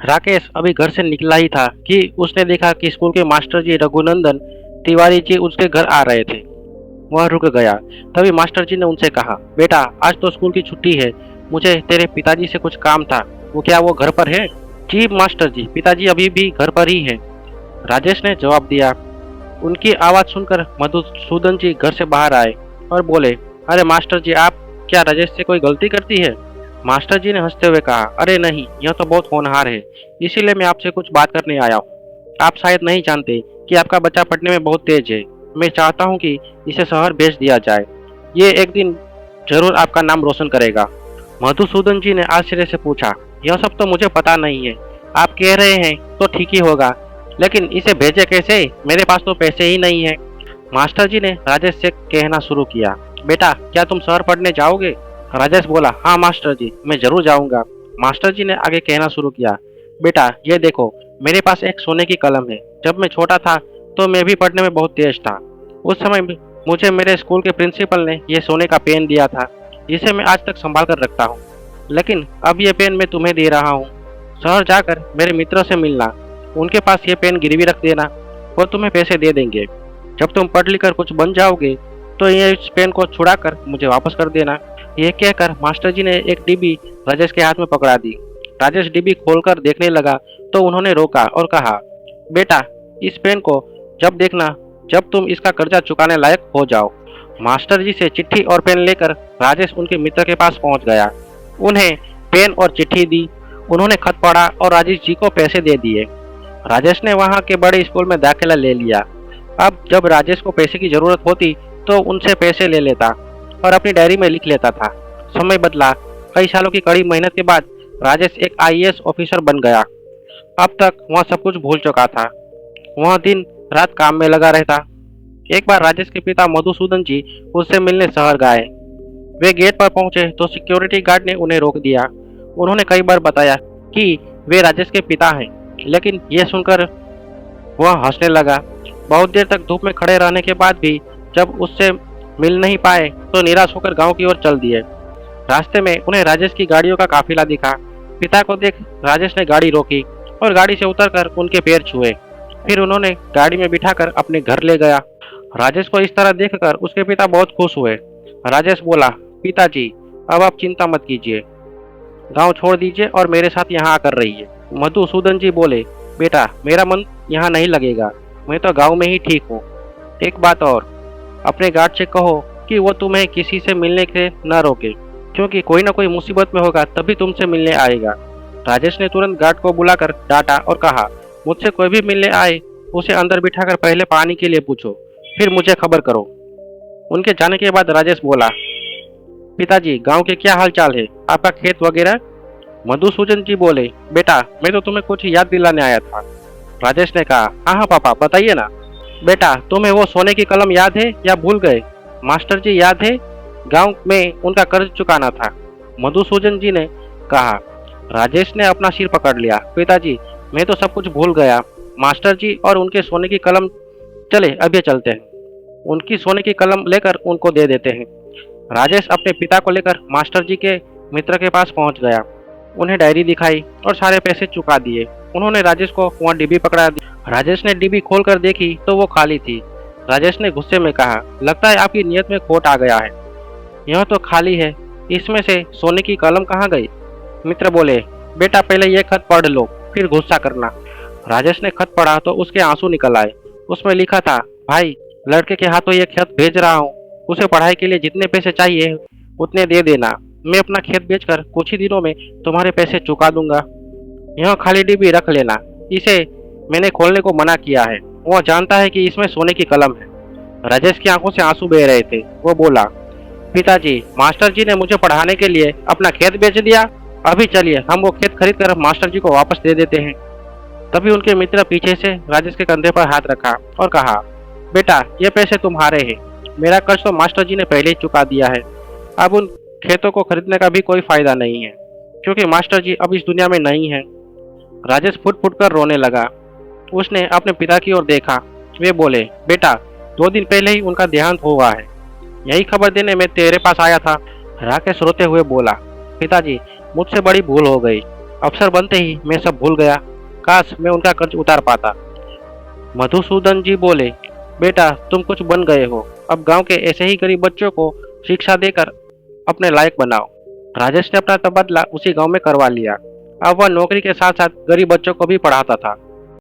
राकेश अभी घर से निकला ही था कि उसने देखा कि स्कूल के मास्टर जी रघुनंदन तिवारी जी उसके घर आ रहे थे। वह रुक गया। तभी मास्टर जी ने उनसे कहा, बेटा आज तो स्कूल की छुट्टी है, मुझे तेरे पिताजी से कुछ काम था। वो घर पर है? जी मास्टर जी, पिताजी अभी भी घर पर ही है, राजेश ने जवाब दिया। उनकी आवाज़ सुनकर मधुसूदन जी घर से बाहर आए और बोले, अरे मास्टर जी आप, क्या राजेश से कोई गलती करती है? मास्टर जी ने हंसते हुए कहा, अरे नहीं, यह तो बहुत होनहार है, इसीलिए मैं आपसे कुछ बात करने आया हूँ। आप शायद नहीं जानते कि आपका बच्चा पढ़ने में बहुत तेज है। मैं चाहता हूँ कि इसे शहर भेज दिया जाए। ये एक दिन जरूर आपका नाम रोशन करेगा। मधुसूदन जी ने आश्चर्य से पूछा, यह सब तो मुझे पता नहीं है, आप कह रहे हैं तो ठीक ही होगा, लेकिन इसे भेजे कैसे? मेरे पास तो पैसे ही नहीं है। मास्टर जी ने राजेश से कहना शुरू किया, बेटा क्या तुम शहर पढ़ने जाओगे? राजेश बोला, हाँ मास्टर जी, मैं जरूर जाऊंगा। मास्टर जी ने आगे कहना शुरू किया, बेटा ये देखो, मेरे पास एक सोने की कलम है। जब मैं छोटा था तो मैं भी पढ़ने में बहुत तेज था। उस समय मुझे मेरे स्कूल के प्रिंसिपल ने ये सोने का पेन दिया था, जिसे मैं आज तक संभाल कर रखता हूँ। लेकिन अब ये पेन मैं तुम्हें दे रहा हूँ। शहर जाकर मेरे मित्रों से मिलना, उनके पास ये पेन गिरवी रख देना, वो तुम्हें पैसे दे देंगे। जब तुम पढ़ लिख कर कुछ बन जाओगे तो ये इस पेन को छुड़ा कर मुझे वापस कर देना। यह कहकर मास्टर जी ने एक डिब्बी राजेश के हाथ में पकड़ा दी। राजेश डिब्बी खोलकर देखने लगा तो उन्होंने रोका और कहा, बेटा इस पेन को जब देखना जब तुम इसका कर्जा चुकाने लायक हो जाओ। मास्टर जी से चिट्ठी और पेन लेकर राजेश उनके मित्र के पास पहुंच गया। उन्हें पेन और चिट्ठी दी। उन्होंने खत पढ़ा और राजेश जी को पैसे दे दिए। राजेश ने वहां के बड़े स्कूल में दाखिला ले लिया। अब जब राजेश को पैसे की जरूरत होती तो उनसे पैसे ले लेता और अपनी डायरी में लिख लेता था। समय बदला। कई सालों की कड़ी मेहनत के बाद राजेश एक आईएएस ऑफिसर बन गया। अब तक वह सब कुछ भूल चुका था। वह दिन रात काम में लगा रहता। एक बार राजेश के पिता मधुसूदन जी उससे मिलने शहर गए। वे गेट पर पहुंचे तो सिक्योरिटी गार्ड ने उन्हें रोक दिया। उन्होंने कई बार बताया कि वे राजेश के पिता हैं, लेकिन यह सुनकर वह हंसने लगा। बहुत देर तक धूप में खड़े रहने के बाद भी जब उससे मिल नहीं पाए तो निराश होकर गांव की ओर चल दिए। रास्ते में उन्हें राजेश की गाड़ियों का काफिला दिखा। पिता को देख राजेश ने गाड़ी रोकी और गाड़ी से उतरकर उनके पैर छुए। फिर उन्होंने गाड़ी में बिठाकर अपने घर ले गया। राजेश को इस तरह देखकर उसके पिता बहुत खुश हुए। राजेश बोला, पिताजी अब आप चिंता मत कीजिए, गांव छोड़ दीजिए और मेरे साथ यहाँ आकर रहिए। मधुसूदन जी बोले, बेटा मेरा मन यहाँ नहीं लगेगा, मैं तो गांव में ही ठीक हूँ। एक बात और, अपने गार्ड से कहो कि वो तुम्हें किसी से मिलने के न रोके, क्योंकि कोई ना कोई मुसीबत में होगा तभी तुमसे मिलने आएगा। राजेश ने तुरंत गार्ड को बुलाकर डांटा और कहा, मुझसे कोई भी मिलने आए उसे अंदर बिठाकर पहले पानी के लिए पूछो, फिर मुझे खबर करो। उनके जाने के बाद राजेश बोला, पिताजी गांव के क्या हाल चाल है, आपका खेत वगैरह? मधुसूदन जी बोले, बेटा मैं तो तुम्हें कुछ याद दिलाने आया था। राजेश ने कहा, हाँ हाँ पापा बताइए ना। बेटा तुम्हें वो सोने की कलम याद है या भूल गए? मास्टर जी याद है, गांव में उनका कर्ज चुकाना था। मधुसूदन जी ने कहा। राजेश ने अपना सिर पकड़ लिया, पिताजी मैं तो सब कुछ भूल गया। मास्टर जी और उनके सोने की कलम, चले अभी चलते हैं। उनकी सोने की कलम लेकर उनको दे देते हैं। राजेश अपने पिता को लेकर मास्टर जी के मित्र के पास पहुंच गया। उन्हें डायरी दिखाई और सारे पैसे चुका दिए। उन्होंने राजेश को वहाँ डिब्बी पकड़ा दी। राजेश ने डिब्बी खोलकर देखी तो वो खाली थी। राजेश ने गुस्से में कहा, लगता है आपकी नियत में खोट आ गया है, यह तो खाली है, इसमें से सोने की कलम कहाँ गई? मित्र बोले, बेटा पहले ये खत पढ़ लो फिर गुस्सा करना। राजेश ने खत पढ़ा तो उसके आंसू निकल आए। उसमें लिखा था, भाई लड़के के हाथों ये खत भेज रहा हूँ, उसे पढ़ाई के लिए जितने पैसे चाहिए उतने दे देना। मैं अपना खेत बेचकर कुछ ही दिनों में तुम्हारे पैसे चुका दूंगा। यह खाली डिब्बी रख लेना, इसे मैंने खोलने को मना किया है। वह जानता है कि इसमें सोने की कलम है। राजेश की आंखों से आंसू बह रहे थे। वो बोला, पिताजी मास्टर जी ने मुझे पढ़ाने के लिए अपना खेत बेच दिया। अभी चलिए हम वो खेत खरीद कर मास्टर जी को वापस दे देते हैं। तभी उनके मित्र पीछे से राजेश के कंधे पर हाथ रखा और कहा, बेटा ये पैसे तुम्हारे हैं, मेरा कर्ज तो मास्टर जी ने पहले ही चुका दिया है। अब उन खेतों को खरीदने का भी कोई फायदा नहीं है, क्योंकि मास्टर जी अब इस दुनिया में नहीं है। राजेश फुट फुट कर रोने लगा। उसने अपने पिता की ओर देखा। वे बोले, बेटा 2 दिन पहले ही उनका देहांत हुआ है, यही खबर देने मैं तेरे पास आया था। राकेश रोते हुए बोला, पिताजी मुझसे बड़ी भूल हो गई, अफसर बनते ही मैं सब भूल गया। काश मैं उनका कर्ज उतार पाता। मधुसूदन जी बोले, बेटा तुम कुछ बन गए हो, अब गांव के ऐसे ही गरीब बच्चों को शिक्षा देकर अपने लायक बनाओ। राजेश ने अपना तबादला उसी गांव में करवा लिया। अब वह नौकरी के साथ साथ गरीब बच्चों को भी पढ़ाता था।